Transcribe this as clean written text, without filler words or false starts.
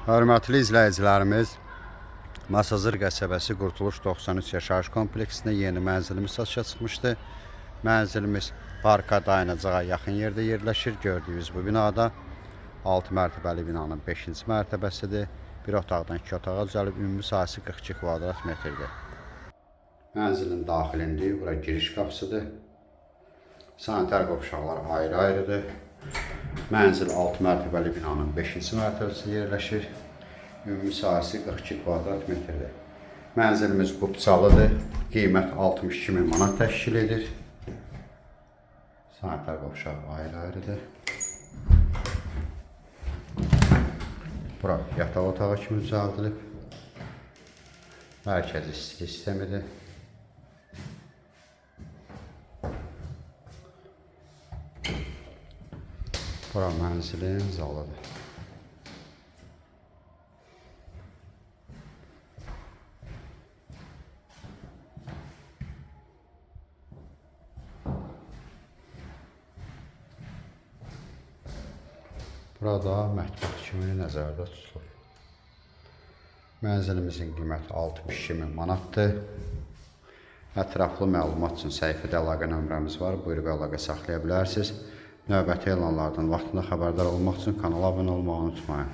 Hörmətli izləyicilərimiz, Masazır qəsəbəsi Qurtuluş 93 yaşayış kompleksində yeni mənzilimiz satışa çıxmışdı. Mənzilimiz parka dayanacağa yaxın yerdə yerləşir. Gördüyünüz bu binada 6 mərtəbəli binanın 5-ci mərtəbəsidir. Bir otaqdan 2 otağa düzəlib, ümumi sahəsi 42 kvadrat metrdir. Mənzilin daxilində bura giriş qapısıdır. Sanitar qovşaqlar ayrı-ayrıdır. Mənzil 6 mərtəbəli binanın 5-ci mərtəbəsində yerləşir. Ümumi sahəsi 42 kvadrat metrdir. Mənzilimiz qubçalıdır. Qiymət 62.000 manat təşkil edir. Sanitar qovşaq ayrı-ayrıdır. Bura yataq otağı kimi düzəldilib. Mərkəzi istilik sistemidir. Bura mənzilin zalıdır. Burada mətbəx kimi nəzərdə tutulur. Mənzilimizin qiyməti 62.000 manatdır. Ətraflı məlumat üçün səhifədə əlaqə nömrəmiz var. Buyurub əlaqə saxlaya bilərsiniz. Növbəti elanlardan vaxtında xəbərdar olmaq üçün kanala abunə olmağı unutmayın.